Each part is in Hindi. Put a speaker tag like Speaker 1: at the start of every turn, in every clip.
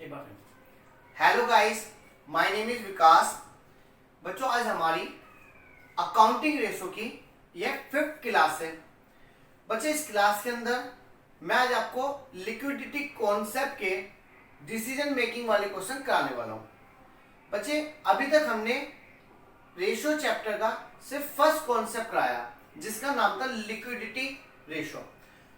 Speaker 1: Hello guys, my name is Vikas. बच्चों, आज हमारी अकाउंटिंग रेशो की यह 5th क्लास है। बच्चे, इस क्लास के अंदर मैं आज आपको लिक्विडिटी कॉन्सेप्ट के डिसीजन मेकिंग वाले क्वेश्चन कराने वाला हूँ। बच्चे, अभी तक हमने रेशो चैप्टर का सिर्फ फर्स्ट कॉन्सेप्ट कराया, जिसका नाम था लिक्विडिटी रेशो।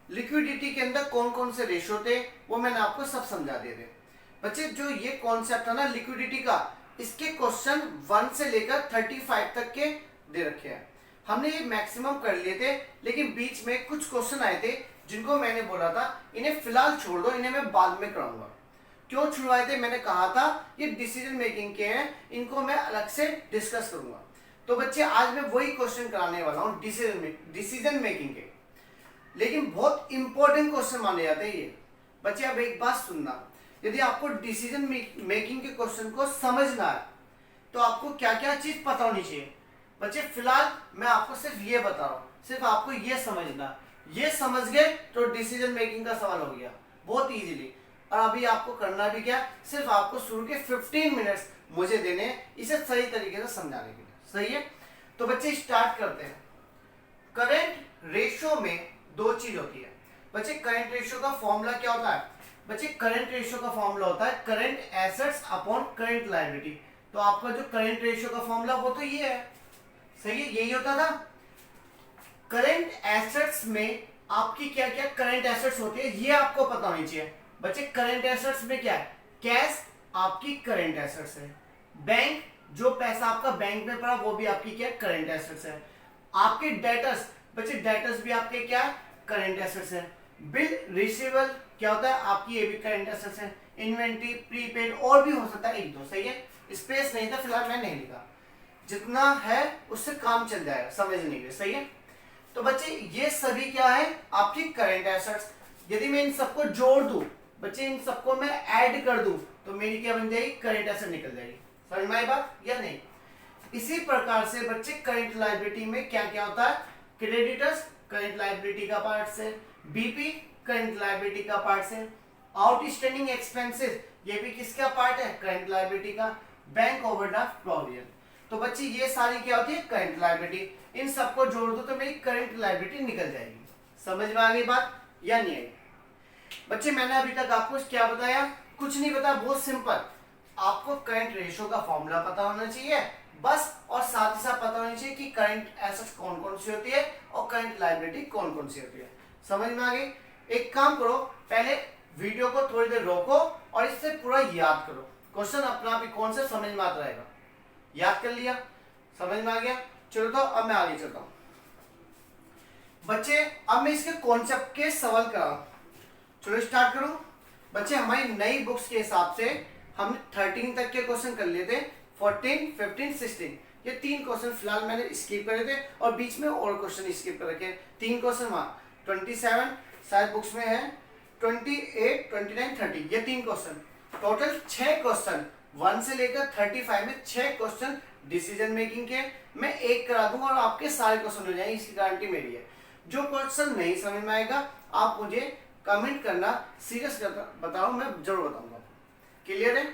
Speaker 1: लिक्विडिटी के अंदर कौन कौन से रेशो थे वो मैंने आपको सब समझा दिए थे। बच्चे, जो ये कॉन्सेप्ट है ना लिक्विडिटी का, इसके क्वेश्चन 1 से लेकर 35 तक के दे रखे हैं। हमने ये मैक्सिमम कर लिए थे, लेकिन बीच में कुछ क्वेश्चन आए थे जिनको मैंने बोला था इन्हें फिलहाल छोड़ दो, इन्हें मैं बाद में कराऊंगा। क्यों छुड़वाए थे? मैंने कहा था ये डिसीजन मेकिंग के हैं, इनको मैं अलग से डिस्कस करूंगा। तो बच्चे, आज मैं वही क्वेश्चन कराने वाला हूँ डिसीजन मेकिंग के, लेकिन बहुत इंपॉर्टेंट क्वेश्चन माने जाते हैं ये। बच्चे, अब एक बात सुनना, यदि आपको डिसीजन मेकिंग के क्वेश्चन को समझना है तो आपको क्या क्या चीज पता होनी चाहिए। बच्चे, फिलहाल मैं आपको सिर्फ ये बता रहा हूँ, सिर्फ आपको ये समझना। ये समझ गए तो डिसीजन मेकिंग का सवाल हो गया बहुत इजीली। और अभी आपको करना भी क्या, सिर्फ आपको शुरू के 15 मिनट्स मुझे देने हैं इसे सही तरीके से समझाने के लिए। सही है? तो बच्चे, स्टार्ट करते हैं। करंट रेशो में दो चीज होती है। बच्चे, करंट रेशो का फॉर्मूला क्या होता है? बच्चे, करंट रेशो का फॉर्मूला होता है current assets upon current liability. तो आपका जो करंट रेशो का फॉर्मूला वो तो ये है। सही है? यही होता था। करंट एसेट्स में आपकी क्या क्या करंट एसेट्स होती है ये आपको पता होनी चाहिए। बच्चे, करंट एसेट्स में क्या है? कैश आपकी करंट एसेट्स है। बैंक, जो पैसा आपका बैंक में पड़ा वो भी आपकी क्या करंट एसेट्स है। आपके डेटर्स, बच्चे डेटर्स भी आपके क्या करंट एसेट्स है। बिल रिसीवेबल क्या होता है? आपकी ये भी करंट एसेट्स है। इन्वेंटरी, प्रीपेड और भी हो सकता है एक दो। सही है? स्पेस नहीं था, फिलहाल मैं नहीं लिखा। जितना है उससे काम चल जाएगा समझने के लिए। सही है? तो बच्चे, ये सभी क्या है? आपकी करंट एसेट्स। यदि मैं इन सबको जोड़ दूं, बच्चे इन सबको मैं ऐड कर दूं तो मेरी क्या बन जाएगी? करंट एसेट निकल जाएगी। समझ में आई बात या नहीं? इसी प्रकार से बच्चे करंट लायबिलिटी में क्या क्या होता है? क्रेडिटर्स करंट लायबिलिटी का पार्ट से, बीपी करंट लायबिलिटी का पार्ट से, आउटस्टैंडिंग एक्सपेंसेस ये भी किसका पार्ट है? करंट लायबिलिटी का, बैंक ओवरड्राफ्ट प्रोविजन। तो बच्चे, ये सारी क्या होती है? Current liability. इन सबको जोड़ दो तो मेरी करंट लायबिलिटी निकल जाएगी। समझ में आ गई बात या नहीं आई? बच्चे, मैंने अभी तक आपको क्या बताया? कुछ नहीं बताया, बहुत सिंपल। आपको करंट रेशो का फॉर्मूला पता होना चाहिए बस, और साथ ही साथ पता होनी चाहिए कि करंट एसेट्स कौन कौन सी होती है और करंट लायबिलिटी कौन कौन सी होती है। समझ में आ गई? एक काम करो, पहले वीडियो को थोड़ी देर रोको और इससे पूरा याद करो। क्वेश्चन अपना आप ही कौन से समझ में आता रहेगा। याद कर लिया? समझ में आ गया? चलो, तो अब मैं आगे चलता हूँ। बच्चे, अब मैं इसके कॉन्सेप्ट के सवाल कराऊं। चलो स्टार्ट करूं। बच्चे, हमारी नई बुक्स के हिसाब से हमने 13 तक के क्वेश्चन कर लिए थे। 14, 15, 16 ये 3 क्वेश्चन फिलहाल मैंने स्किप करे थे और बीच में और क्वेश्चन स्किप कर रखे। 3 क्वेश्चन वहाँ 27 शायद बुक्स में है, 28, 29, 30 ये 3 क्वेश्चन। टोटल 6 क्वेश्चन 1 से लेकर 35 में 6 क्वेश्चन डिसीजन मेकिंग के मैं एक करा दूंगा और आपके सारे क्वेश्चन हो जाएंगे, इसकी गारंटी मेरी है। जो क्वेश्चन नहीं समझ में आएगा आप मुझे कमेंट करना, सीरियस बताओ, मैं जरूर बताऊंगा आपको। क्लियर है?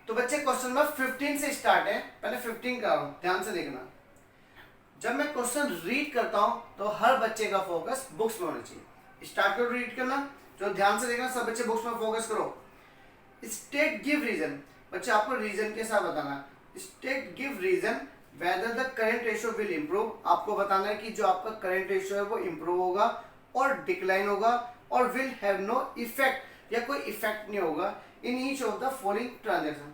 Speaker 1: तो बच्चे, क्वेश्चन नंबर 15 से स्टार्ट है। पहले 15 का ध्यान से देखना। जब मैं क्वेश्चन रीड करता हूं तो हर बच्चे का फोकस बुक्स में होना चाहिए। स्टार्ट करो रीड करना, जो ध्यान से देखना, सब बच्चे बुक्स में फोकस करो। स्टेट गिव रीजन, बच्चे आपको रीजन के साथ बताना। State give reason whether the current ratio will improve, आपको बताना है कि जो आपका करंट रेशियो है वो इंप्रूव होगा और डिक्लाइन होगा और विल हैव नो इफेक्ट या कोई इफेक्ट नहीं होगा in each of the following transaction.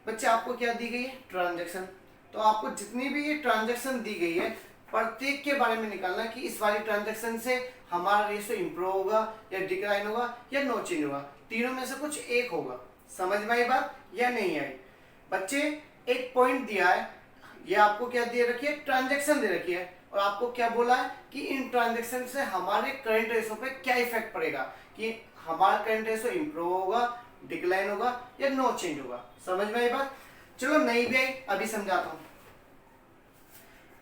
Speaker 1: बच्चे, आपको क्या दी गई है? ट्रांजैक्शन। तो आपको जितनी भी ये ट्रांजैक्शन दी गई है प्रत्येक के बारे में निकालना कि इस वाली ट्रांजैक्शन से हमारा रेशियो इंप्रूव होगा या डिक्लाइन होगा या नो चेंज होगा। तीनों में से कुछ एक होगा। समझ में आई बात या नहीं आई? बच्चे, एक पॉइंट दिया है, ये आपको क्या दे रखी है? ट्रांजैक्शन दे रखी है और आपको क्या बोला है कि इन ट्रांजैक्शन से हमारे करंट रेशियो पे क्या इफेक्ट पड़ेगा, कि हमारा करंट रेशियो इंप्रूव होगा, डिक्लाइन होगा या नो चेंज होगा। समझ में आई बात? चलो, नहीं भी आई अभी समझाता हूं।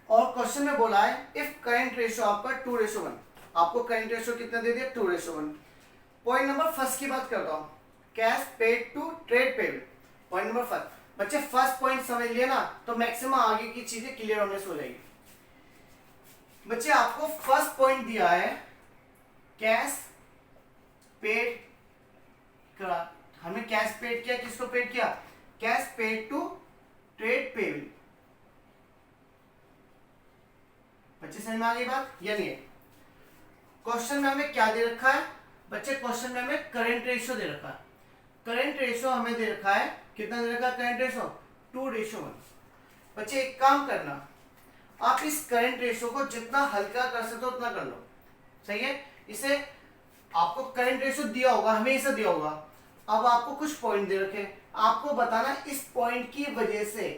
Speaker 1: और क्वेश्चन में बोला है इफ करंट रेशियो आपका 2:1, आपको करंट रेशियो कितना दे दिया? 2:1। पॉइंट नंबर फर्स्ट की बात करता हूं। Cash paid to trade payable. Point number 5। बच्चे फर्स्ट पॉइंट समझ लिया ना, तो मैक्सिमम आगे की चीजें क्लियर होने से हो जाएगी। बच्चे आपको फर्स्ट पॉइंट दिया है कैश पेड करा, हमने कैश पेड किया, किसको पेड किया? Cash paid to trade payable. बच्चे समझ में आ गई बात या नहीं है? क्वेश्चन में हमें क्या दे रखा है बच्चे? क्वेश्चन में हमें करंट रेशियो दे रखा है। करंट रेशियो हमें दे रखा है, कितना दे रखा है करंट रेशियो? 2:1। बच्चे एक काम करना, आप इस करंट रेशियो को जितना हल्का कर सकते हो उतना कर लो, सही है? इसे आपको करंट रेशियो दिया होगा, हमेशा दिया होगा। अब आपको कुछ पॉइंट दे रखे, आपको बताना इस पॉइंट की वजह से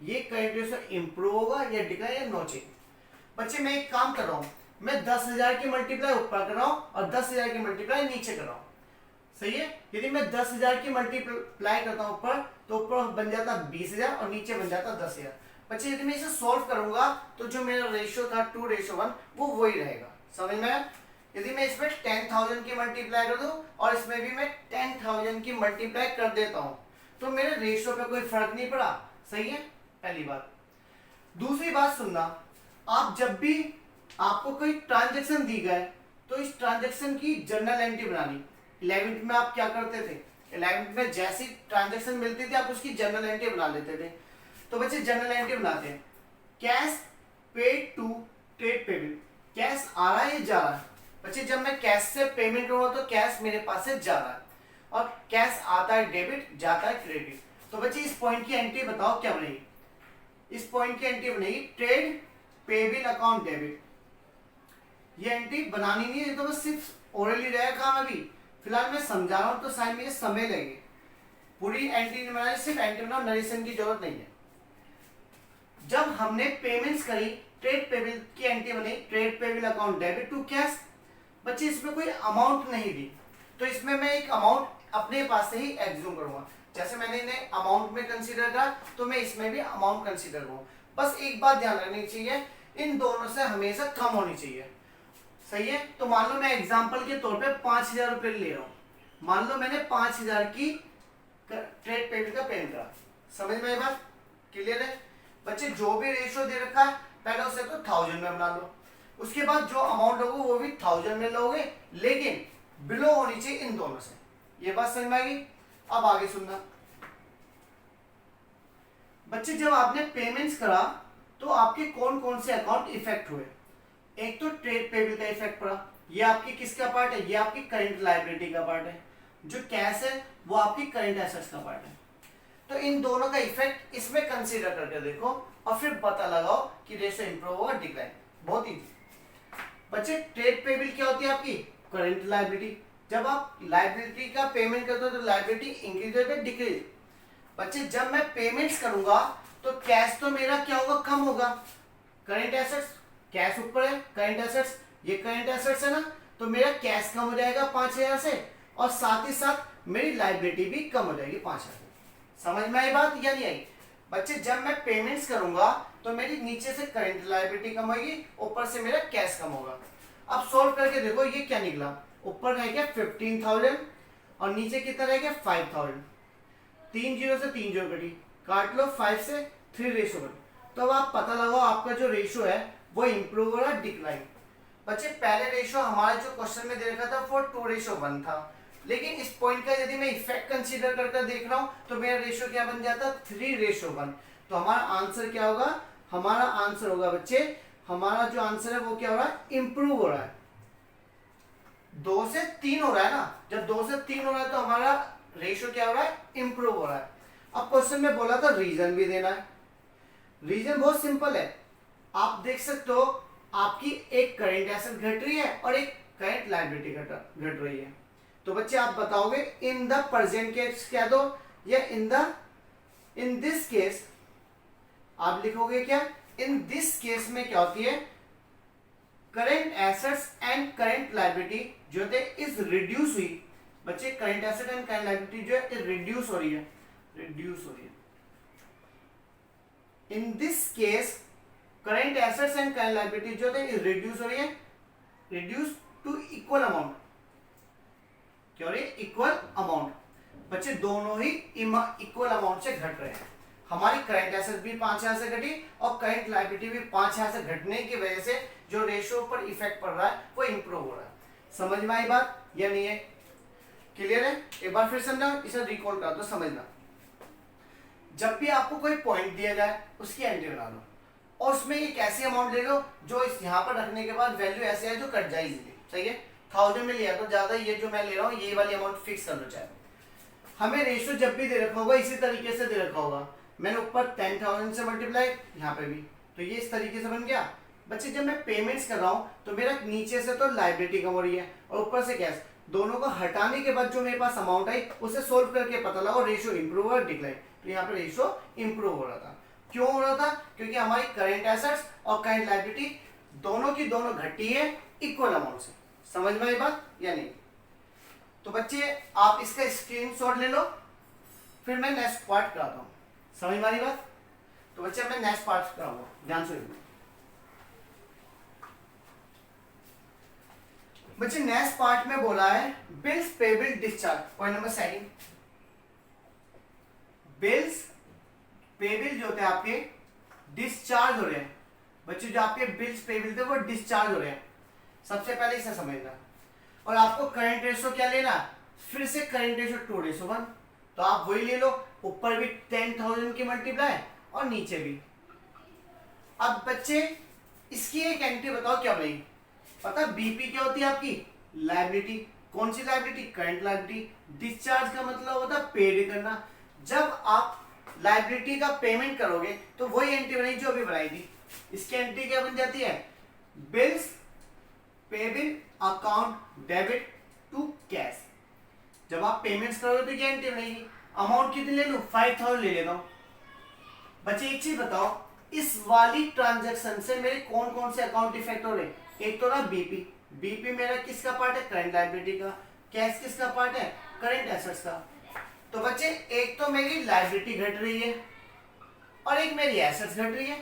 Speaker 1: ये करंट रेशियो इंप्रूव होगा या डिक्लाइन या नो चेंज। बच्चे मैं एक काम कर रहा हूं, मैं 10,000 की मल्टीप्लाई ऊपर कर रहा हूं और 10,000 की मल्टीप्लाई नीचे कर रहा हूं, सही है? यदि मैं 10,000 की मल्टीप्लाई करता हूं ऊपर, तो ऊपर बन जाता 20,000 और नीचे बन जाता 10,000। बच्चे यदि मैं इसे सॉल्व करूंगा तो जो मेरा रेशियो था 2:1 वो वही रहेगा, समझ में आया? यदि मैं इसमें 10,000 की मल्टीप्लाई कर दूं और इसमें भी मैं 10,000 की मल्टीप्लाई कर देता हूं, तो मेरे रेशियो पे कोई फर्क नहीं पड़ा, सही है? पहली बात। दूसरी बात सुनना, आप जब भी आपको कोई ट्रांजैक्शन दी गए तो इस ट्रांजैक्शन की जर्नल एंट्री बनानी। 11th में आप क्या करते थे? 11th में जैसी ट्रांजैक्शन मिलती थी आप उसकी जर्नल एंट्री बना लेते थे। तो बच्चे जर्नल एंट्री बनाते हैं, cash paid to trade payable. Cash आ रहा है या जा रहा है? बच्चे जब मैं कैश से पेमेंट करूंगा तो कैश मेरे पास से जा रहा है, और कैश आता है डेबिट, जाता है क्रेडिट। तो बच्चे इस पॉइंट की एंट्री बताओ क्या बनेगी? इस पॉइंट की एंट्री बनेगी ट्रेड पेबल अकाउंट डेबिट। ये एंट्री बनानी नहीं है, ये तो बस सिर्फ ओरली रहेगा काम। अभी फिलहाल मैं समझा रहा हूं तो शायद मुझे समय लगे, पूरी एंट्री नहीं बनानी, सिर्फ एंट्री बनाओ, नरेशन की जरूरत नहीं है। जब हमने पेमेंट्स करी, ट्रेड पेबल की एंट्री बनी, trade payable account debit to cash. बच्चे इसमें कोई अमाउंट नहीं दी, तो इसमें मैं एक अमाउंट अपने पास से ही एग्ज्यूम करूंगा। जैसे मैंने इन्हें अमाउंट में कंसीडर करा, तो मैं इसमें भी अमाउंट कंसीडर करूंगा। बस एक बात ध्यान रखनी चाहिए, इन दोनों से हमेशा कम होनी चाहिए, सही है? तो मान लो मैं एग्जांपल के तौर पे 5,000 रुपए ले रहा हूं। मान लो मैंने 5,000 की ट्रेड पेबल का पेमेंट करा, समझ में ये बात क्लियर है? बच्चे जो भी रेशियो दे रखा है पहले उसे तो 1000 में बना लो, उसके बाद जो अमाउंट होगा वो भी 1000 में लोगे, लेकिन बिलो होनी चाहिए इन दोनों से। ये बात समझ में आएगी? अब आगे सुनना बच्चे, जब आपने पेमेंट्स करा तो आपके कौन कौन से अकाउंट इफेक्ट हुए? एक तो ट्रेड पेबल का इफेक्ट पड़ा, ये आपकी किसका पार्ट है? ये आपकी करंट लायबिलिटी का पार्ट है। जो कैश है वो आपकी करंट एसेट्स का पार्ट है। तो इन दोनों का इफेक्ट इसमें कंसीडर करके देखो और फिर पता लगाओ कि रेशियो इंप्रूव होगा डिक्लाइन। बहुत इजी। बच्चे ट्रेड पेबल क्या होती है? आपकी करंट लायबिलिटी। जब आप लायबिलिटी का पेमेंट करते हो तो लायबिलिटी इंक्रीज होता है डिक्रीज। बच्चे जब मैं पेमेंट्स करूंगा तो कैश तो मेरा क्या होगा? कम होगा। करंट एसेट्स, कैश ऊपर है, करंट एसेट्स, ये करंट एसेट्स है ना, तो मेरा कैश कम हो जाएगा 5,000 से, और साथ ही साथ मेरी लायबिलिटी भी कम हो जाएगी 5,000। समझ में आई बात या नहीं आई? बच्चे जब मैं पेमेंट्स करूंगा तो मेरी नीचे से करंट लायबिलिटी कम होगी, ऊपर से मेरा कैश कम होगा। अब सोल्व करके देखो ये क्या निकला, ऊपर रह गया 15,000 और नीचे कितना रह गया 5,000। 3 जीरो से 3 जीरो कटी, काट लो 5 से 3 रेशियो कटी। तो अब आप पता लगाओ आपका जो रेशियो है वो इंप्रूव हो रहा है डिक्लाइन। बच्चे पहले रेशियो हमारा जो क्वेश्चन में दे रखा था वो 2:1 था, लेकिन इस पॉइंट का यदि मैं इफेक्ट कंसीडर करके देख रहा हूं तो मेरा रेशियो क्या बन जाता? 3:1। तो हमारा आंसर क्या होगा? हमारा आंसर होगा बच्चे, हमारा जो आंसर है वो क्या हो रहा है? इंप्रूव हो रहा है। 2 से 3 हो रहा है ना, जब 2 से 3 हो रहा है तो हमारा रेशियो क्या हो रहा है? इंप्रूव हो रहा है। अब क्वेश्चन में बोला था रीजन भी देना है। रीजन बहुत सिंपल है, आप देख सकते हो आपकी एक करंट एसेट घट रही है और एक करंट लायबिलिटी घट रही है। तो बच्चे आप बताओगे इन द प्रेजेंट केस कह दो या इन दिस केस, आप लिखोगे क्या? इन दिस केस में क्या होती है? Current assets and current liability जो थे इज रिड्यूस हुई। बच्चे current asset and current liability जो है रिड्यूस हो रही है, रिड्यूस हो रही है। In this case current assets and current liability जो थे रिड्यूस हो रही है, रिड्यूस टू इक्वल अमाउंट। क्या हो रही है? Equal amount. बच्चे दोनों ही इक्वल अमाउंट से घट रहे हैं। हमारी करंट एसेट भी 5000 से घटी और करंट लायबिलिटी भी 5000 से घटने की वजह से जो रेशियो पर इफेक्ट पड़ रहा है वो इंप्रूव हो रहा है। समझ में आई बात या नहीं है? क्लियर है? एक बार फिर समझा, इसे रिकॉल कर दो, समझना। जब भी आपको कोई पॉइंट दिया जाए उसकी एंट्री बना लो और उसमें एक ऐसी अमाउंट ले लो जो इस यहाँ पर रखने के बाद वैल्यू ऐसे है जो कट जाए इजीली। सही है? 1000 में लिया तो ज्यादा, ये जो मैं ले रहा हूँ ये वाली अमाउंट फिक्स कर लो। चाहे हमें रेशियो जब भी दे रखा होगा इसी तरीके से दे रखा होगा। मैंने ऊपर 10,000 से मल्टीप्लाई, यहाँ पे भी, तो ये इस तरीके से बन गया। बच्चे जब मैं पेमेंट्स कर रहा हूँ तो मेरा नीचे से तो लायबिलिटी कम हो रही है और ऊपर से कैश, दोनों को हटाने के बाद जो मेरे पास अमाउंट आई उसे सोल्व करके पता लगा रेशियो इंप्रूव और डिक्लाइन। तो यहाँ पे रेशियो इंप्रूव हो रहा था। क्यों हो रहा था? क्योंकि हमारी करंट एसेट्स और करंट लायबिलिटी दोनों की दोनों घटी है इक्वल अमाउंट से। समझ में आई बात या नहीं? तो बच्चे आप इसका स्क्रीनशॉट ले लो, फिर मैं नेक्स्ट पार्ट कराता हूँ। समझ में आ रही बात? तो बच्चे मैं नेक्स्ट पार्ट कराऊंगा, ध्यान से। बच्चे नेक्स्ट पार्ट में बोला है bills payable discharge. Point number second, bills payable जो थे आपके डिस्चार्ज हो रहे हैं। बच्चे जो आपके बिल्स पेबल थे वो डिस्चार्ज हो रहे हैं। सबसे पहले इसे समझना। और आपको करंट रेशो क्या लेना? फिर से करंट रेशो 2:1। तो आप वही ले लो, ऊपर भी 10,000 की मल्टीप्लाई और नीचे भी। अब बच्चे इसकी एक एंट्री बताओ क्या बनेगी? पता बीपी क्या होती है आपकी? लायबिलिटी। कौन सी लायबिलिटी? Current liability. डिस्चार्ज का मतलब होता है पेड करना। जब आप लायबिलिटी का पेमेंट करोगे तो वही एंट्री बनेगी जो अभी बनाई थी। इसकी एंट्री क्या बन जाती है? Bills payable account debit to cash. जब आप पेमेंट्स करोगे तो क्या एंट्री बनेगी? अमाउंट कितनी ले लूं? 5,000 ले लेता हूं। बच्चे एक चीज बताओ, इस वाली ट्रांजैक्शन से मेरे कौन कौन से अकाउंट इफेक्ट हो रहे? एक तो ना बीपी। बीपी मेरा किसका पार्ट है? करंट लायबिलिटी का। कैश किसका पार्ट है? करंट एसेट्स का। तो बच्चे एक तो मेरी लायबिलिटी घट रही है और एक मेरी एसेट्स घट रही है।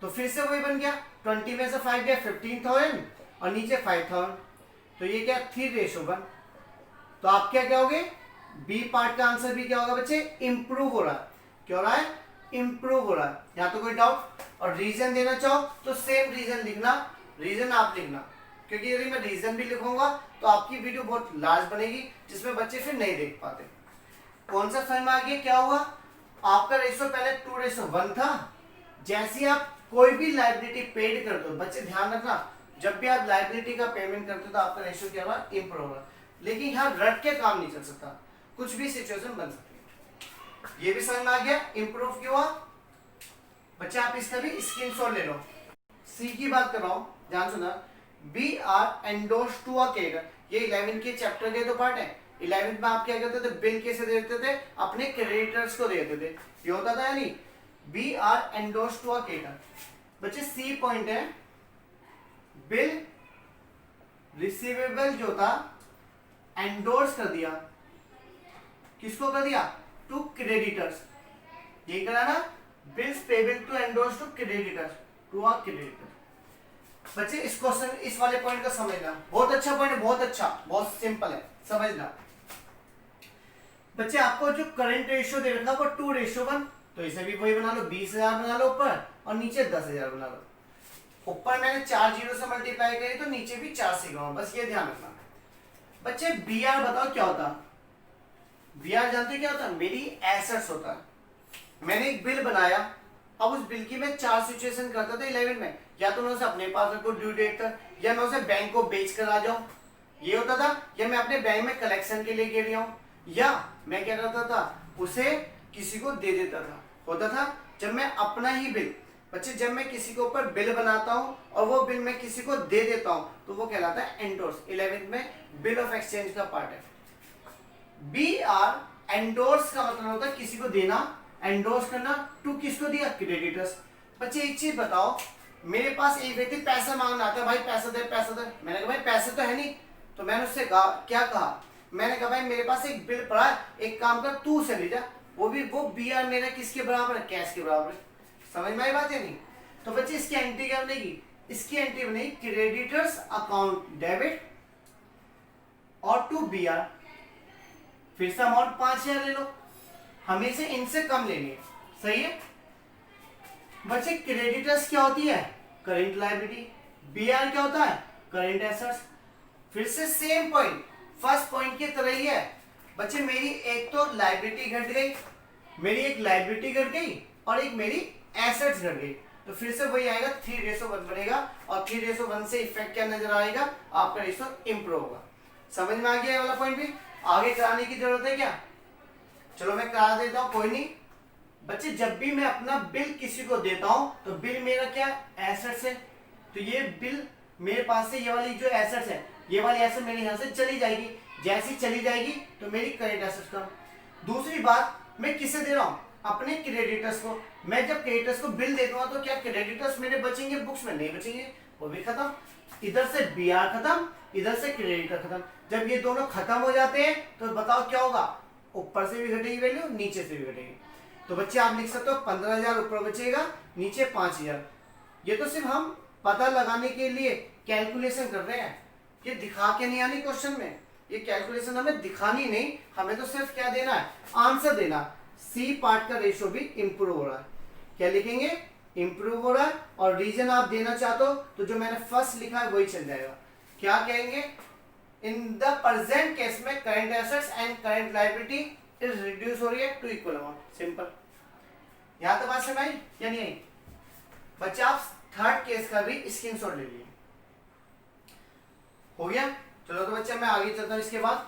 Speaker 1: तो फिर से वही बन गया, 20 में से 5 गया 15,000 और नीचे 5,000। तो ये क्या? 3:1। तो आप क्या कहोगे? बी पार्ट का आंसर भी क्या होगा बच्चे? इंप्रूव हो रहा है। क्या हो रहा है? इंप्रूव हो रहा है। यहाँ तो कोई डाउट? और रीजन देना चाहो तो सेम रीजन लिखना, रीजन आप लिखना, क्योंकि यदि मैं रीजन भी लिखूंगा तो आपकी वीडियो बहुत लार्ज बनेगी जिसमें बच्चे फिर नहीं देख पाते। कौन सा समझ में आ गया क्या हुआ? आपका रेशियो पहले 2:1 था। जैसे आप कोई भी लायबिलिटी पेड करते हो, बच्चे ध्यान रखना, जब भी आप लायबिलिटी का पेमेंट करते हो तो आपका रेशियो क्या होगा? इंप्रूव होगा। लेकिन यहाँ रट के काम नहीं चल सकता, कुछ भी सिचुएशन बन सकती है। ये भी समझ में आ गया इंप्रूव क्यों हुआ? बच्चे आप इसका भी स्क्रीनशॉट ले लो। सी की बात कर रहा हूं, ध्यान सुना। B R endorse to a creditor. ये 11 के चैप्टर के तो पार्ट है। 11 में आप क्या करते थे? बिल कैसे देते थे? अपने क्रेडिटर्स को देते थे। ये होता था या नहीं? B R endorse to a creditor. बच्चे सी पॉइंट है, बिल रिसीवेबल जो था एंडोर्स कर दिया। किसको कर दिया? To creditors. ये करा ना, bills payable to endorse to creditors, to a creditor. बच्चे इस क्वेश्चन, इस वाले पॉइंट का समझना, बहुत अच्छा पॉइंट है, बहुत अच्छा, बहुत सिंपल है, समझना। बच्चे आपको जो करंट रेशियो दे रखा है वो 2:1, तो इसे भी वही बना लो, 20,000 बना लो ऊपर और नीचे 10,000 बना लो। ऊपर मैंने 4 जीरो से मल्टीप्लाई करी तो नीचे भी 4 से गवा, बस ये ध्यान रखना। बच्चे बी आर बताओ क्या होता? बी आर जानते हो क्या होता? मेरी एसेट्स होता है। मैंने एक बिल बनाया, अब उस बिल की मैं 4 सिचुएशन करता था 11 में। या तो मैं उसे अपने पास रखूं ड्यू डेट तक, या मैं उसे बैंक को बेच कर आ जाऊं, ये होता था। या मैं अपने बैंक में कलेक्शन के लिए गिर रहा हूं, या मैं क्या करता था? उसे किसी को दे देता था। होता था जब मैं अपना ही बिल, बच्चे जब मैं किसी के ऊपर बिल बनाता हूं और वो बिल मैं किसी को दे देता हूं तो वो कहलाता है एंडोर्स। 11 में बिल ऑफ एक्सचेंज का पार्ट है। बी आर एंडोर्स का मतलब होता है किसी को देना, एंडोर्स करना। टू किसको दिया? क्रेडिटर्स। बच्चे एक चीज बताओ, मेरे पास एक व्यक्ति पैसा मांगना आता है, भाई पैसा दे पैसा दे। मैंने कहा भाई पैसे तो है नहीं, तो मैंने उससे क्या कहा? मैंने कहा भाई मेरे पास एक बिल पड़ा है, एक काम कर तू उसे ले जा। वो बी आर मेरा किसके बराबर है? कैश के बराबर है। समझ में आई बात है नहीं? तो बच्चे इसकी एंट्री क्या बनेगी? इसकी एंट्री बनेगी क्रेडिटर्स अकाउंट डेबिट और टू बी आर। फिर से अमाउंट 5000 ले लो, हमें से इनसे कम लेनी है, सही है बच्चे। क्रेडिटर्स क्या होती है, करेंट लायबिलिटी, बीआर क्या होता है, करेंट एसेट्स। फिर से सेम पॉइंट, फर्स्ट पॉइंट की तरह ही है बच्चे। मेरी एक तो लायबिलिटी घट गई, मेरी एक लायबिलिटी घट गई और एक मेरी एसेट्स घट गई, तो फिर से वही आएगा 3:1 बनेगा। और 3:1 से इफेक्ट क्या नजर आएगा, आपका रेशो इंप्रूव होगा। समझ में आ गया ये वाला पॉइंट भी, आगे कराने की जरूरत है क्या, चलो मैं करा देता हूं, कोई नहीं बच्चे। जब भी मैं अपना बिल किसी को देता हूं तो बिल मेरा क्या एसेट्स है, तो ये बिल मेरे पास से, ये वाली जो एसेट्स है, ये वाली एसेट मेरे यहाँ से चली जाएगी, जैसी चली जाएगी तो मेरी करेंट एसेट्स का। दूसरी बात, मैं किसे दे रहा हूँ, अपने क्रेडिटर्स को। मैं जब क्रेडिटर्स को बिल दे दूंगा तो क्या क्रेडिटर्स मेरे बचेंगे, बुक्स में नहीं बचेंगे, वो भी खत्म। इधर से बीआर खत्म, इधर से क्रेडिटर खत्म। जब ये दोनों खत्म हो जाते हैं तो बताओ क्या होगा, ऊपर से भी घटेगी वैल्यू, नीचे से भी घटेगी। तो बच्चे आप लिख सकते हो 15,000 ऊपर बचेगा, नीचे 5,000। ये तो सिर्फ हम पता लगाने के लिए कैलकुलेशन कर रहे हैं, ये दिखा के नहीं आनी क्वेश्चन में, ये कैलकुलेशन हमें दिखानी नहीं, हमें तो सिर्फ क्या देना है, आंसर देना। सी पार्ट का रेशो भी इंप्रूव हो रहा है, क्या लिखेंगे, इंप्रूव हो रहा है। और रीजन आप देना चाहते हो तो जो मैंने फर्स्ट लिखा है वही चल जाएगा। क्या कहेंगे, इन द प्रेजेंट केस में current assets and current liability is reduce हो रही है टू इक्वल अमाउंट, सिंपल। यहां तो बात समझ आई या नहीं आई बच्चे। आप थर्ड केस का भी स्क्रीनशॉट ले लिए, हो गया। चलो तो बच्चे मैं आगे चलता हूं। इसके बाद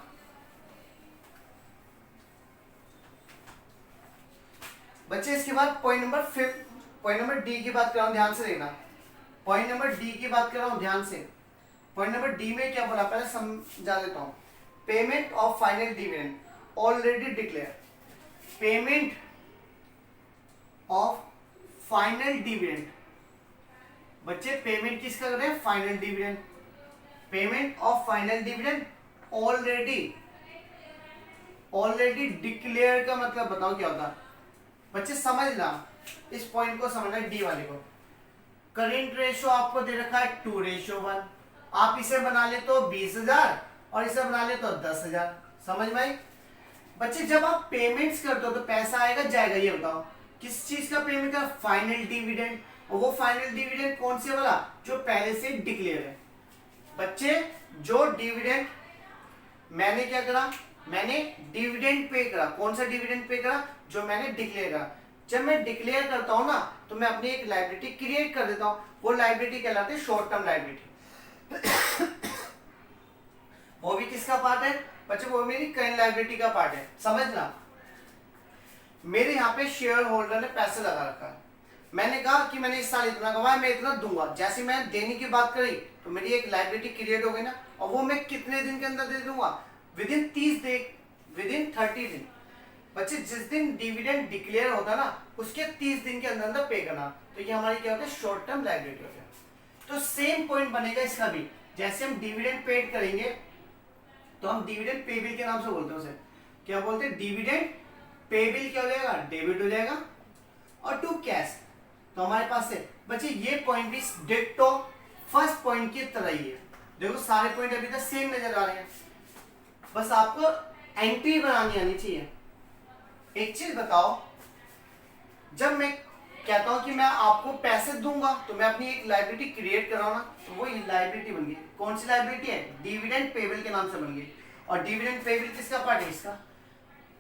Speaker 1: बच्चे, इसके बाद पॉइंट नंबर डी की बात कर रहा हूं, ध्यान से देखना। पॉइंट नंबर डी की बात कर रहा हूं, ध्यान से। पॉइंट नंबर डी में क्या बोला, पहले समझा देता हूं। Payment of final dividend already declare, payment of final dividend बच्चे, पेमेंट किसका कर रहे हैं, final dividend. Payment of final dividend already declare का मतलब बताओ क्या होता है बच्चे, समझना इस पॉइंट को, समझना डी वाले को। करेंट रेशो आपको दे रखा है 2:1, आप इसे बना ले तो 20,000 और इसे बना ले तो 10,000, समझ में आई बच्चे। जब आप पेमेंट्स करते हो तो पैसा आएगा जाएगा, ये बताओ किस चीज का पेमेंट है, फाइनल डिविडेंड। और वो फाइनल डिविडेंड कौन से वाला, जो पहले से डिक्लेयर है बच्चे। जो डिविडेंड मैंने क्या करा, मैंने डिविडेंड पे करा, कौन सा डिविडेंड पे करा, जो मैंने डिक्लेयर करा। जब मैं डिक्लेयर करता हूं ना तो मैं अपनी एक लायबिलिटी क्रिएट कर देता हूं, वो लायबिलिटी कहलाती है शॉर्ट टर्म लायबिलिटी। वो भी किसका पार्ट है बच्चे, वो मेरी करंट लायबिलिटी का पार्ट है, समझना। मेरे यहाँ पे शेयर होल्डर ने पैसे लगा रखा है, मैंने कहा कि मैंने इस साल इतना कमाया, मैं इतना दूंगा। जैसे मैं देने की बात करी तो मेरी एक लायबिलिटी क्रिएट हो गई ना, और वो मैं कितने दिन के अंदर दे दूंगा, विदिन 30 दिन बच्चे। जिस दिन डिविडेंड डिक्लेयर होता ना उसके 30 दिन के अंदर अंदर पे करना, तो ये हमारी क्या होता है, शॉर्ट टर्म लायबिलिटी होता है। तो सेम पॉइंट बनेगा इसका भी, जैसे हम डिविडेंड पेड करेंगे तो हम डिविडेंड पेबिल के नाम से बोलते हैं उसे, क्या बोलते हैं, डिविडेंड पेबिल क्या हो जाएगा, डेबिट हो जाएगा। और टू कैश, तो हमारे पास से बच्चे ये पॉइंट भी डिक्टो फर्स्ट पॉइंट की तरह ही है। देखो सारे पॉइंट अभी तक सेम नजर आ रहे हैं, बस आपको एंट्री बनानी आनी चाहिए। एक चीज बताओ, जब मैं कहता हूं कि मैं आपको पैसे दूंगा तो मैं अपनी एक लायबिलिटी क्रिएट कर रहा हूं ना, तो वो लायबिलिटी बन गई। कौन सी लायबिलिटी है, डिविडेंड पेबल के नाम से बन गई। और डिविडेंड पेबल किसका पार्ट है, इसका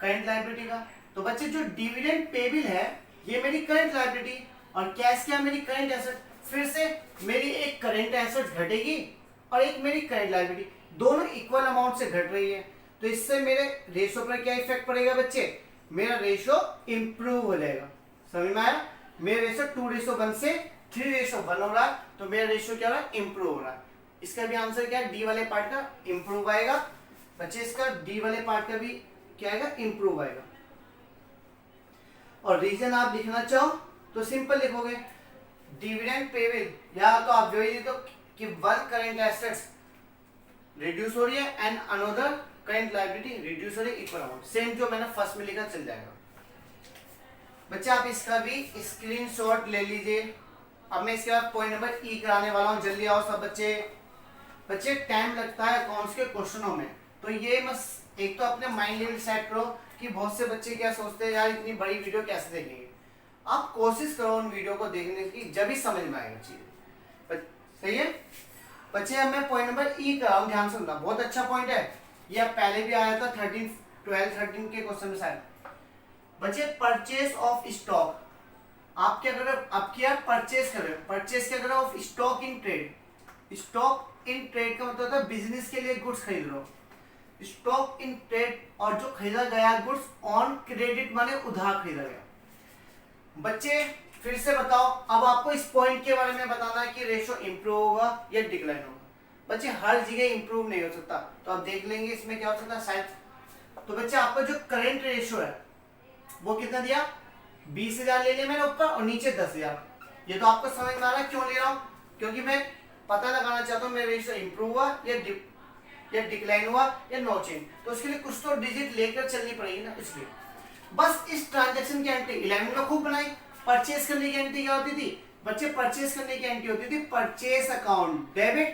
Speaker 1: करंट लायबिलिटी का। तो बच्चे जो डिविडेंड पेबल है ये मेरी करंट लायबिलिटी, और कैश क्या मेरी करंट एसेट। फिर से मेरी एक करंट एसेट घटेगी और एक मेरी करंट लायबिलिटी, दोनों इक्वल अमाउंट से घट रही है, तो इससे मेरे रेशो पर क्या इफेक्ट पड़ेगा बच्चे, मेरा रेशो इंप्रूव हो जाएगा। समझ में आया, मेरा रेशो 2:1 से 3:1 हो रहा है, तो मेरा रेशो क्या हो रहा है, इंप्रूव हो रहा है। इसका भी आंसर क्या है, डी वाले पार्ट का इंप्रूव आएगा बच्चे, इसका डी वाले पार्ट का भी क्या आएगा, इंप्रूव आएगा। और रीजन आप लिखना चाहो तो सिंपल लिखोगे, डिविडेंड पेबल, या तो आप जो ही तो कि वन करंट एसेट्स रिड्यूस हो रही है and another current liability reduce हो रही है इक्वल अमाउंट, सेम जो मैंने फर्स्ट में लिखा चल जाएगा बच्चे। आप इसका भी स्क्रीनशॉट ले लीजिए। अब मैं इसके बाद पॉइंट नंबर ई कराने वाला हूं, जल्दी आओ सब बच्चे। बच्चे टाइम लगता है अकाउंट्स के क्वेश्चनों में, तो ये बस एक तो अपने माइंड लेवल सेट करो कि बहुत से बच्चे क्या सोचते हैं यार इतनी बड़ी वीडियो कैसे देखेंगे। आप कोशिश करो उन वीडियो को देखने की, जब भी समझ में आएगा चीज। सही है बच्चे। अब मैं पॉइंट नंबर ई कर रहा हूँ, ध्यान सुनना, बहुत अच्छा पॉइंट है। ये पहले भी आया था 13 के क्वेश्चन में शायद। बच्चे परचेज ऑफ स्टॉक, आप क्या कर रहे हो, आप क्या परचेज कर रहे हो, परचेज क्या कर रहे हो of stock in trade. Stock in trade का मतलब होता है बिजनेस के लिए गुड्स खरीद रहे हो। स्टॉक इन ट्रेड, और जो खरीदा गया गुड्स ऑन क्रेडिट माने उधार खरीदा गया। बच्चे फिर से बताओ, अब आपको इस पॉइंट के बारे में बताना है कि रेशो इंप्रूव होगा या डिक्लाइन होगा। बच्चे हर जगह इंप्रूव नहीं हो सकता, तो आप देख लेंगे इसमें क्या हो सकता है शायद। तो बच्चे आपका जो करंट रेशो है वो कितना दिया, 20,000 ले लिया मैंने ऊपर और नीचे 10,000। ये तो आपको समझ में आ रहा है क्यों ले रहा हूँ, क्योंकि मैं पता लगाना चाहता हूँ मेरा रेशो इंप्रूव हुआ या डिक्लाइन हुआ या नो चेंज। तो उसके लिए कुछ तो डिजिट लेकर चलनी पड़ेगी ना, इसलिए बस इस ट्रांजेक्शन की एंट्री 11 में खूब बनाई। परचेज करने की एंट्री क्या होती थी बच्चे, परचेज करने की एंट्री होती थी परचेज अकाउंट डेबिट।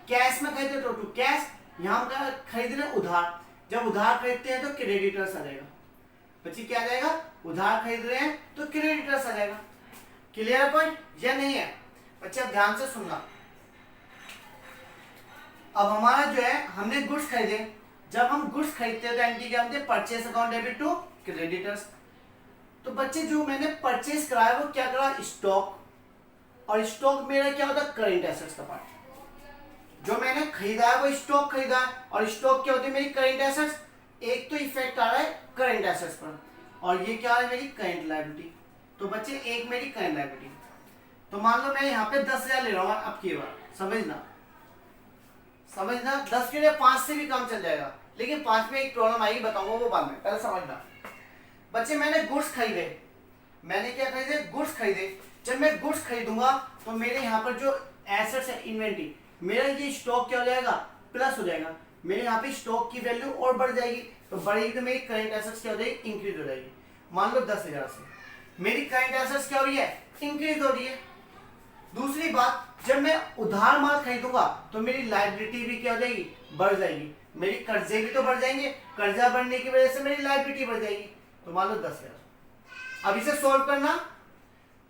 Speaker 1: कैश में खरीदते तो टू कैश, यहाँ खरीद रहे उधार, जब उधार खरीदते हैं तो क्रेडिटर्स आ जाएगा। बच्चे क्या आ जाएगा, उधार खरीद रहे हैं तो क्रेडिटर्स आ जाएगा। क्लियर पॉइंट या नहीं है बच्चे, अब ध्यान से सुनना। अब हमारा जो है हमने गुड्स खरीदे, जब हम गुड्स खरीदते हैं तो एंट्री क्या होती है, purchase account debit to creditors. तो बच्चे जो मैंने परचेज कराया वो क्या करा, स्टॉक, और स्टॉक मेरा क्या होता है, करंट एसेट्स का पार्ट। जो मैंने खरीदा है वो स्टॉक खरीदा है, और स्टॉक क्या होती है मेरी करंट एसेट्स। एक तो इफेक्ट आ रहा है करंट एसेट्स पर, और ये क्या है मेरी करंट लायबिलिटी। तो बच्चे एक मेरी करंट लायबिलिटी। तो मान लो मैं यहाँ पे 10,000 ले रहा हूँ, अब की बार समझना 10 के लिए 5 से भी कम चल जाएगा, लेकिन 5 में एक प्रॉब्लम आएगी, बताऊंगा वो बाद में, पहले समझना। बच्चे मैंने गुड्स खरीदे, मैंने क्या खरीदे, गुड्स खरीदे। जब मैं गुड्स खरीदूंगा तो मेरे यहाँ पर जो एसेट्स है इन्वेंटरी, मेरा ये स्टॉक क्या हो जाएगा, प्लस हो जाएगा। मेरे यहाँ पे स्टॉक की वैल्यू और बढ़ जाएगी, तो बढ़ेगी तो मेरी करंट एसेट्स क्या हो जाएगी, इंक्रीज हो जाएगी। मान लो 10,000 से मेरी करंट एसेट्स क्या हो रही है, इंक्रीज हो रही है। दूसरी बात, जब मैं उधार माल खरीदूंगा तो मेरी लायबिलिटी भी क्या हो जाएगी, बढ़ जाएगी। मेरी कर्जे भी तो बढ़ जाएंगे, कर्जा बढ़ने की वजह से मेरी लायबिलिटी बढ़ जाएगी। तो मान लो 10,000। अब इसे सोल्व करना,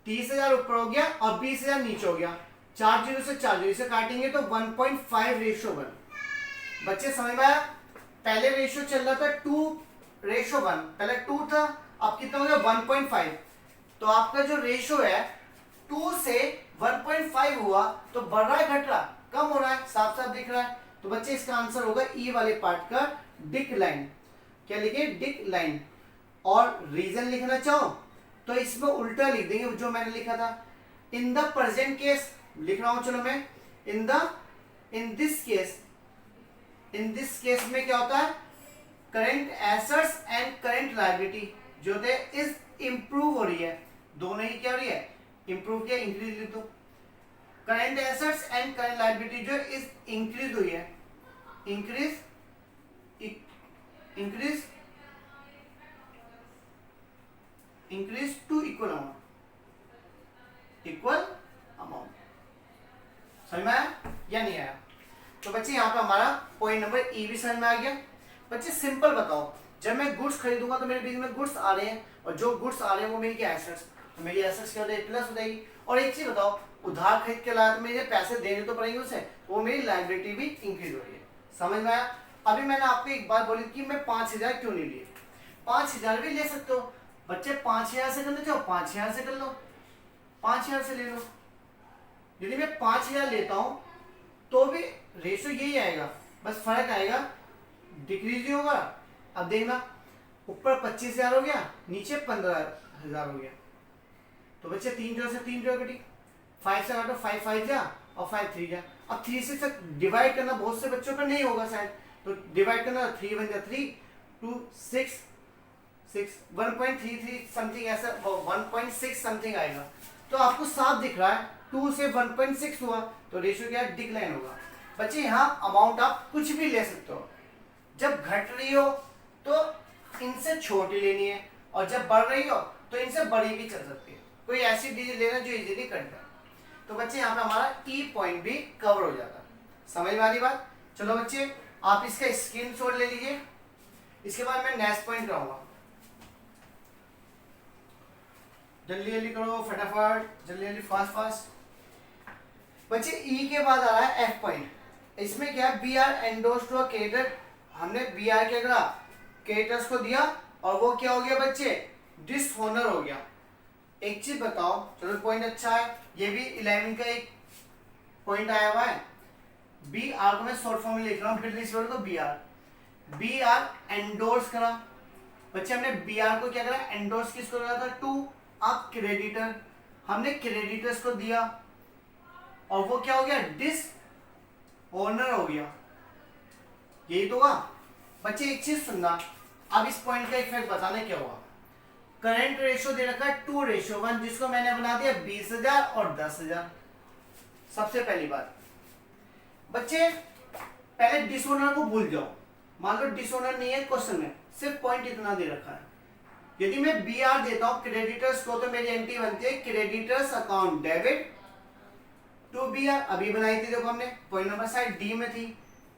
Speaker 1: 30,000 ऊपर हो गया और 20,000 नीचे हो गया, 4 जीरो से 4 जीरो से काटेंगे तो 1.5:1। बच्चे समझ में आया, पहले रेशियो चल रहा था 2:1, पहले 2 था, अब कितना हो गया 1.5। तो आपका जो रेशियो है 2 से 1.5 हुआ, तो बढ़ रहा है घट रहा, कम हो रहा है, साफ साफ दिख रहा है। तो बच्चे इसका आंसर होगा ई वाले पार्ट का डिक्लाइन। क्या लिखे, डिक्लाइन। और रीजन लिखना चाहो तो इसमें उल्टा लिख देंगे जो मैंने लिखा था। इन द प्रेजेंट केस लिख रहा हूं, चलो मैं इन दिस केस में क्या होता है, current assets and current liability जो होते हैं इज इंप्रूव हो रही है, दोनों ही क्या हो रही है, इंप्रूव किया, इंक्रीज लिख दो। Current assets and current liability जो इज इंक्रीज हुई है, इंक्रीज टू इक्वल अमाउंट। समझ में आया या नहीं आया? तो बच्चे यहाँ पे हमारा पॉइंट नंबर ई भी समझ में आ गया। बच्चे सिंपल बताओ, जब मैं गुड्स खरीदूंगा तो मेरे बीच में गुड्स आ रहे हैं, और जो गुड्स आ रहे हैं वो मेरी क्या एसेट्स, तो मेरी एसेट्स क्या हो जाएगी, प्लस हो जाएगी। और एक चीज बताओ, उधार खरीद के लाया तो मुझे पैसे देने तो पड़ेंगे उसे, वो मेरी लायबिलिटी भी इंक्रीज हो रही है। समझ में आया? अभी मैंने आपको एक बात बोली कि मैं 5,000 क्यों नहीं लिए, 5,000 भी ले सकते हो बच्चे, 5,000 से करना चाहो 5,000 से कर लो, 5,000 से ले लो। यदि मैं 5,000 लेता हूं तो भी रेशो यही आएगा, बस फर्क आएगा, डिक्रीज ही होगा। अब देखना, ऊपर 25,000 हो गया, नीचे 15,000 हो गया। तो बच्चे 3 जीरो से 3 जीरो कटी, 5 से काटो, 5 5 जा और 5 3 जा। अब 3 से डिवाइड करना बहुत से बच्चों का नहीं होगा शायद, तो डिवाइड करना, 3 बन जा 3 2 6 1.33 समथिंग, ऐसा 1.6 समथिंग आएगा। तो आपको साफ दिख रहा है 2 से 1.6 हुआ, तो रेशियो क्या है, डिक्लाइन होगा। बच्चे यहाँ अमाउंट आप कुछ भी ले सकते हो, जब घट रही हो तो इनसे छोटी लेनी है, और जब बढ़ रही हो तो इनसे बड़ी भी चल सकती है। कोई ऐसी डिजिट लेना जो इजीली कट जाए। तो बच्चे यहाँ पे हमारा ई पॉइंट भी कवर हो जाता है। समझ में आ रही बात? चलो बच्चे आप इसका स्क्रीनशॉट ले लीजिए। इसके बाद मैं नेक्स्ट पॉइंट कराऊंगा। जल्दी जल्दी करो, फटाफट, जल्दी जल्दी, फास्ट फास्ट। बच्चे ई के बाद आ रहा है एफ पॉइंट। इसमें क्या है, B R endorse to a creator. हमने बी आर क्या करा, क्रिएटर्स को दिया और वो क्या हो गया बच्चे, डिसऑनर हो गया। एक चीज बताओ, चलो पॉइंट अच्छा है, ये भी 11 का एक पॉइंट आया हुआ है। बी आर को मैं शॉर्ट फॉर्म में लिख रहा हूँ, बिल रिसीवर को बी आर एंडोर्स करा। बच्चे हमने बी आर को क्या करा, एंडोर्स किसको करा था, टू अ क्रेडिटर। हमने क्रेडिटर्स को दिया और वो क्या हो गया, डिस ओनर हो गया। यही तो हुआ बच्चे। एक चीज सुनना, अब इस पॉइंट का इफेक्ट बताने क्या हुआ। करंट रेशियो दे रखा है 2:1, जिसको मैंने बना दिया 20,000 और 10,000। सबसे पहली बात बच्चे, पहले डिसओनर को भूल जाओ। मान लो डिसओनर नहीं है क्वेश्चन में, सिर्फ पॉइंट इतना दे रखा है। यदि मैं बी आर देता हूं क्रेडिटर्स को, तो मेरी एंट्री बनती है creditors account debit to B R. अभी बनाई थी, देखो हमने पॉइंट नंबर शायद डी में थी,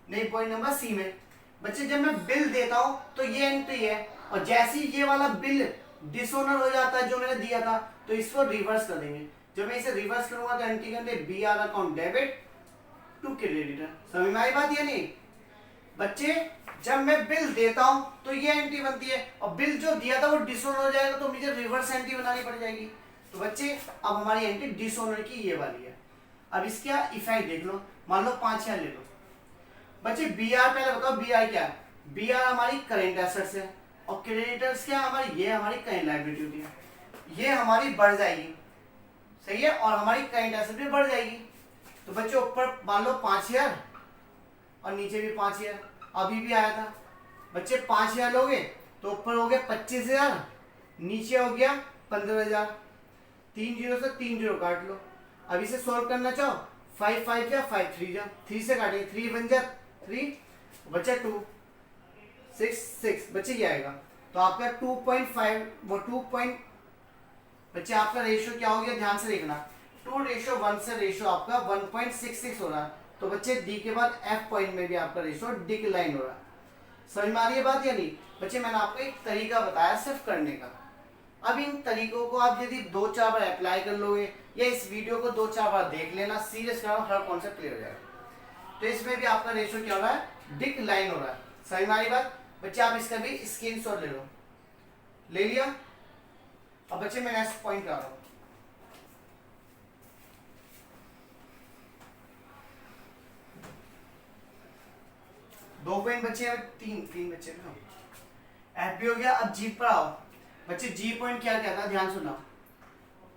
Speaker 1: नहीं पॉइंट नंबर सी में। बच्चे जब मैं बिल देता हूं तो ये एंट्री है, और जैसे ही ये वाला बिल डिसओनर हो जाता है जो मैंने दिया था, तो इसको रिवर्स कर देंगे। जब मैं इसे रिवर्स करूंगा तो एंट्री करते B R account debit to creditor. समझ में आई बात या नहीं बच्चे? जब मैं बिल देता हूं तो ये एंट्री बनती है, और बिल जो दिया था वो डिसओनर हो जाएगा, तो मुझे रिवर्स एंट्री बनानी पड़ जाएगी। तो बच्चे अब हमारी एंट्री डिसओनर की ये वाली है। अब इसका इफेक्ट देख लो, मान लो 5,000 ले लो। बच्चे बी आर पहले बताओ, बी आर क्या है? बी आर हमारी करेंट एसेट्स है, और क्रेडिटर्स क्या हमारी, ये हमारी करेंट लायबिलिटी होती है। ये हमारी बढ़ जाएगी, सही है, और हमारी करेंट एसेट भी बढ़ जाएगी। तो बच्चे ऊपर मान लो 5,000 और नीचे भी 5,000, अभी भी आया था। बच्चे 5,000 लोगे तो ऊपर हो गया 25,000, नीचे हो गया 15,000। 3 जीरो से 3 जीरो काट लो। अब इसे सोल्व करना चाहो, 5 5 जा 5 3 जा, 3 से काटेंगे, 3 1 जा 3, बच्चा 2 6 6। बच्चे क्या आएगा, तो आपका 2.5 वो 2 पॉइंट। बच्चे आपका रेशियो क्या हो गया, ध्यान से देखना, 2:1 से रेशियो आपका 1.66 हो रहा है। तो बच्चे डी के बाद एफ पॉइंट में भी आपका रेशियो डिक्लाइन हो रहा है। समझ में आ रही है बात या नहीं बच्चे? मैंने आपको एक तरीका बताया सिर्फ करने का। अब इन तरीकों को आप यदि 2-4 बार अप्लाई कर लोगे, या इस वीडियो को 2-4 बार देख लेना, सीरियस करो, हर कॉन्सेप्ट क्लियर हो जाएगा। तो इसमें भी आपका रेशियो क्या हो रहा है, डिक्लाइन हो रहा है। समझ में आ रही बात बच्चे? आप इसका भी स्क्रीनशॉट ले लो। ले लिया? अब बच्चे मैं नेक्स्ट पॉइंट कर रहा हूं। दो पॉइंट बच्चे हैं, तीन बच्चे एफ भी हो गया। अब जी पर आओ बच्चे। जी पॉइंट क्या कहता है, ध्यान सुना।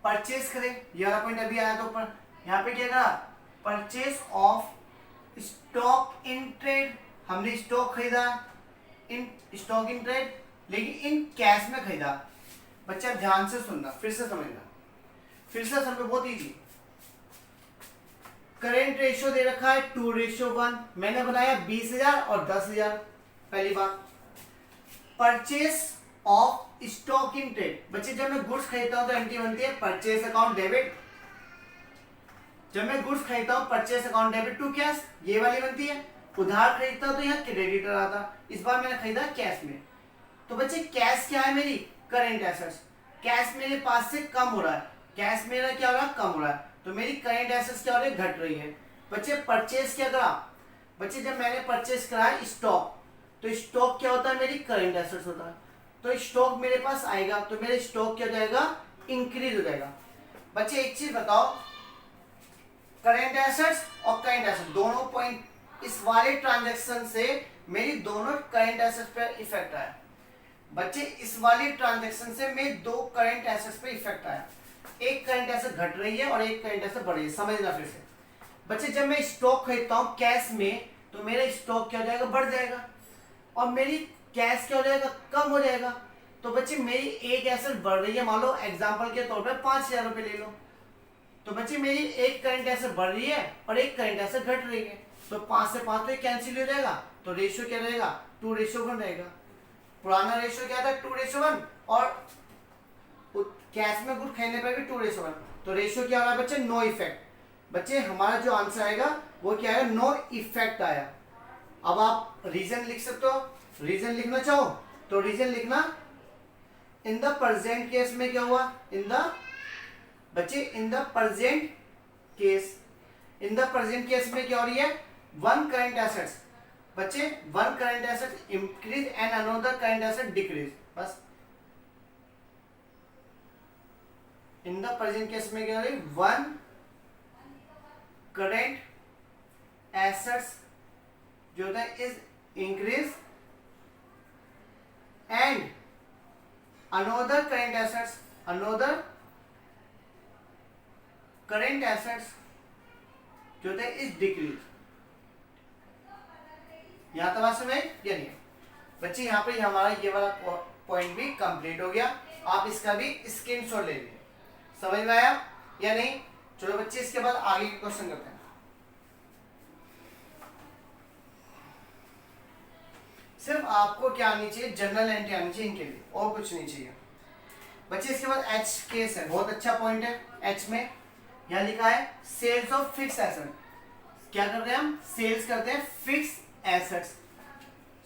Speaker 1: परचेस करें, ये वाला पॉइंट अभी आया था ऊपर। यहाँ पे क्या करा, purchase of stock in trade. हमने स्टॉक खरीदा इन स्टॉक इन ट्रेड, लेकिन इन कैश में खरीदा। बच्चा ध्यान से सुनना, फिर से समझना, फिर से समझो, बहुत इजी। करेंट रेशियो दे रखा है 2:1, मैंने बनाया 20,000 और 10,000। पहली बात, purchase of stock in trade. बच्चे जब मैं गुड्स खरीदता हूं तो एंट्री बनती है परचेस अकाउंट डेबिट। जब मैं गुड्स खरीदता हूं purchase account debit to cash, ये वाली बनती है। उधार खरीदता हूं तो यहाँ क्रेडिटर आता। इस बार मैंने खरीदा कैश में। तो बच्चे कैश क्या है, मेरी करेंट एसेट्स। कैश मेरे पास से कम हो रहा है, कैश मेरा क्या हो रहा है, कम हो रहा है, तो मेरी करेंट एसेट्स क्या हो रही है, घट रही है। बच्चे परचेस क्या करा, बच्चे जब मैंने परचेस करा स्टॉक, तो स्टॉक क्या होता है, मेरी करेंट एसेट्स होता है। तो स्टॉक मेरे पास आएगा तो मेरे स्टॉक क्या हो जाएगा, इंक्रीज हो जाएगा। बच्चे एक चीज बताओ, करेंट एसेट्स और करेंट एसेट्स दोनों पॉइंट, इस वाले ट्रांजैक्शन से मेरी दोनों करेंट एसेट्स पर इफेक्ट आया। बच्चे इस वाली ट्रांजैक्शन से मेरे दो करेंट एसेट्स पे इफेक्ट आया। एक करंट एसेट घट रही है और एक करंट एसेट बढ़ रही है। समझना फिर से बच्चे, जब मैं स्टॉक खरीदता हूं कैश में, तो मेरा स्टॉक क्या हो जाएगा, बढ़ जाएगा, और मेरी कैश क्या हो जाएगा, कम हो जाएगा। तो बच्चे मेरी एक एसेट बढ़ रही है, मान लो एग्जांपल के तौर पे 5,000 रुपए ले लो। तो बच्चे मेरी एक करंट एसेट बढ़ रही है और एक करंट एसेट घट रही है, तो 5 से 5 तो कैंसिल हो जाएगा, तो रेशियो क्या रहेगा, 2:1 रहेगा। पुराना रेशियो क्या था, 2:1, और कैश में गुड खरीदने पर भी 2:1। तो रेशियो क्या हो रहा है बच्चे, नो इफेक्ट। बच्चे हमारा जो आंसर आएगा वो क्या है, नो इफेक्ट आया। अब आप रीजन लिख सकते हो, रीजन लिखना चाहो तो रीजन लिखना। इन द प्रेजेंट केस में क्या हुआ, इन द बच्चे in the present case, in the present case में क्या हो रही है, वन करंट एसेट्स बच्चे, one current asset increase and another current asset decrease. बस इन द प्रेजेंट केस में क्या हो रही, वन करंट एसेट्स जो होता है is increase and another current assets, another current assets जो होता है इज डिक्रीज। यहां तक बात समझ या नहीं बच्चे? यहाँ पे हमारा ये वाला पॉइंट भी कंप्लीट हो गया। आप इसका भी स्क्रीनशॉट ले लीजिए। समझ में आया या नहीं? चलो बच्चे इसके बाद आगे के क्वेश्चन करते हैं। सिर्फ आपको क्या आनी चाहिए, जनरल एंट्री आनी चाहिए इनके लिए, और कुछ नहीं चाहिए बच्चे। इसके बाद एच केस है, बहुत अच्छा पॉइंट है। एच में यहां लिखा है सेल्स ऑफ फिक्स एसेट। क्या करते हैं हम, सेल्स करते हैं फिक्स एसेट्स।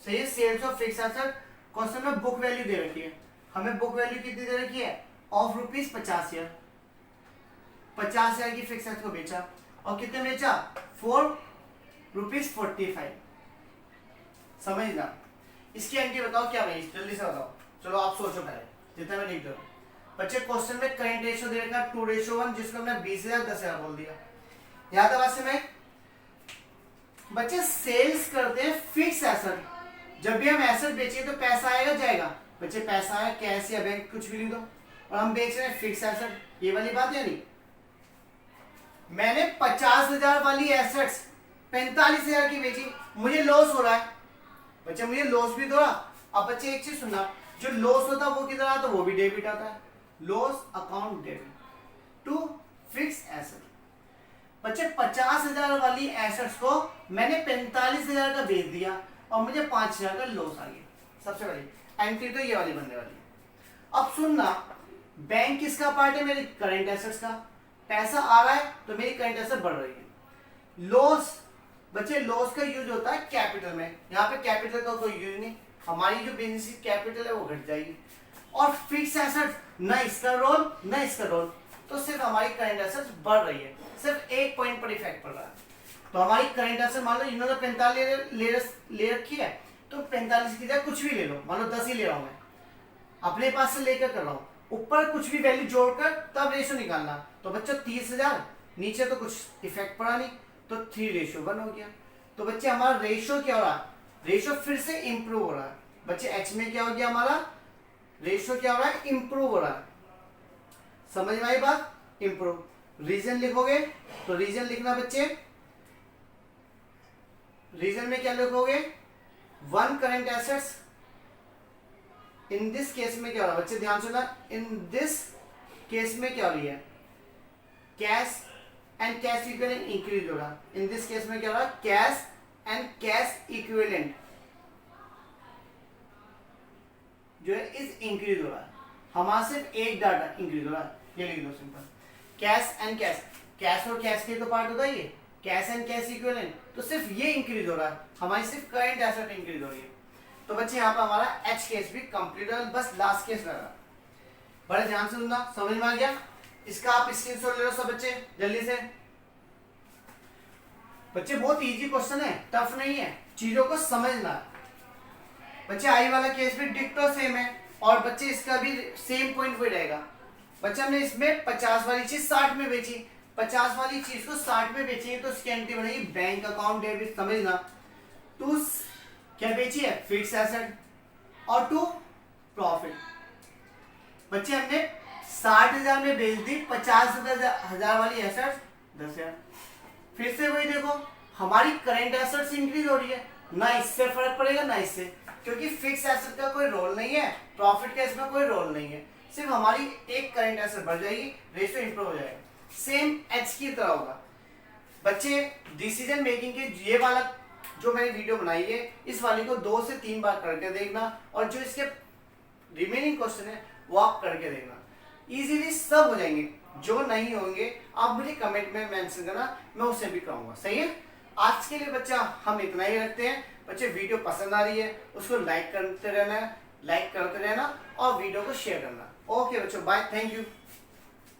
Speaker 1: सही है, sales of fix asset. Question में बुक वैल्यू दे रखी है, हमें बुक वैल्यू कितनी दे रखी है, ऑफ रुपीज 50,000। 50,000 की फिक्स एसेट को बेचा, और कितने बेचा, 4 रुपीज 45। समझना। इसकी एंट्री बताओ क्या भाई, जल्दी से बताओ। चलो आप सोचो पहले, जितना मैं लिख दो बच्चे। क्वेश्चन में करंट रेशियो दे रखा 2:1, जिसको हमने 20,000 10,000 बोल दिया। यहां तक बात में बच्चे सेल्स करते हैं फिक्स एसेट। जब भी हम एसेट बेचेंगे तो पैसा आएगा जाएगा बच्चे, पैसा आया कैश या बैंक कुछ भी लिख दो, और हम बेच रहे हैं फिक्स एसेट। ये वाली बात है नहीं, मैंने 50,000 वाली एसेट्स 45,000 की बेची, मुझे लॉस हो रहा है बच्चे, मुझे लॉस भी हो रहा। अब बच्चे एक चीज सुनना, जो लॉस होता है वो किधर आता है, वो भी डेबिट आता है। Loss account debit to fix asset. बच्चे 50,000 वाली एसेट्स को मैंने 45,000 का बेच दिया और मुझे 5,000 का लॉस आ गया। सबसे पहले एंट्री तो ये वाली बनने वाली है। अब सुनना, बैंक किसका पार्ट है, मेरे करंट एसेट्स का। पैसा आ रहा है तो मेरी करंट एसेट बढ़ रही है। लॉस बच्चे, लॉस का यूज होता है कैपिटल में, यहाँ पे कैपिटल का कोई यूज नहीं, हमारी जो बिजनेस कैपिटल है वो घट जाएगी। और फिक्स एसेट, न इसका रोल न इसका रोल, तो सिर्फ हमारी करंट एसेट्स बढ़ रही है, सिर्फ एक पॉइंट पर इफेक्ट पड़ रहा है। तो हमारी करंट एसेट मान लो इन्होंने 45 ले रखी है, तो 45 की जगह कुछ भी ले लो, मान लो 10 ही ले रहा हूं मैं, अपने पास से लेकर कर रहा हूं, ऊपर कुछ भी वैल्यू जोड़कर तब रेशियो निकालना। तो बच्चों 30,000, नीचे तो कुछ इफेक्ट पड़ा नहीं, तो 3:1 हो गया। तो बच्चे हमारा रेशियो क्या हो रहा है, रेशियो फिर से इंप्रूव हो रहा है बच्चे। एच में क्या हो गया, हमारा रेशियो क्या हो रहा है, इंप्रूव हो रहा है। समझ में आई बात, इंप्रूव। रीजन लिखोगे तो रीजन लिखना बच्चे, रीजन में क्या लिखोगे, one current assets. In this case में क्या हो रहा है बच्चे, ध्यान सुना, इन दिस केस में क्या हो रही है, cash and cash equivalent increase हो रहा है। इन दिस केस में क्या हो रहा है, कैश एंड कैश इक्विवेलेंट जो है इज इंक्रीज हो रहा है। हमारा सिर्फ एक डाटा इंक्रीज हो रहा है, ये लिख दो simple. Cash and cash, cash और कैश के तो पार्ट होता है ये, कैश एंड कैश इक्विवेलेंट, तो सिर्फ ये इंक्रीज हो रहा है, हमारी सिर्फ करंट एसेट इंक्रीज हो रही है। तो बच्चे यहाँ पर हमारा एच केस भी कंप्लीट है, बस लास्ट केस लगा। बड़े ध्यान से सुनना, समझ में आ गया? इसका आप स्क्रीनशॉट ले लो सब बच्चे जल्दी से। बच्चे बहुत इजी क्वेश्चन है, टफ नहीं है, चीजों को समझना है बच्चे। आई वाला केस भी डिक्टो सेम है, और बच्चे इसका भी सेम पॉइंट वही रहेगा। बच्चे हमने इसमें 50 वाली चीज 60 में बेची, 50 वाली चीज को 60 में बेची तो उसकी एंट्री बनेगी बैंक अकाउंट डेबिट। समझना, टू क्या बेची है, फिक्स एसेट, और टू प्रॉफिट। बच्चे हमने 60,000 में बेच दी 50,000 वाली एसेट 10,000। फिर से वही देखो, हमारी करंट एसेट्स इंक्रीज हो रही है, ना इससे फर्क पड़ेगा ना इससे, क्योंकि फिक्स एसेट का कोई रोल नहीं है, प्रॉफिट का इसमें कोई रोल नहीं है, सिर्फ हमारी एक करंट एसेट बढ़ जाएगी, रेशियो इंप्रूव हो जाएगा। सेम एच की तरह होगा बच्चे। डिसीजन मेकिंग के ये वाला जो मैंने वीडियो बनाई है, इस वाली को 2 से 3 बार करके देखना, और जो इसके रिमेनिंग क्वेश्चन है वो आप करके देखना, इजीली सब हो जाएंगे। जो नहीं होंगे आप मुझे कमेंट में मेंशन करना, मैं उसे भी कहूंगा। सही है? आज के लिए बच्चा हम इतना ही रखते हैं। बच्चे वीडियो पसंद आ रही है उसको लाइक करते रहना और वीडियो को शेयर करना। ओके बच्चों, बाय, थैंक यू।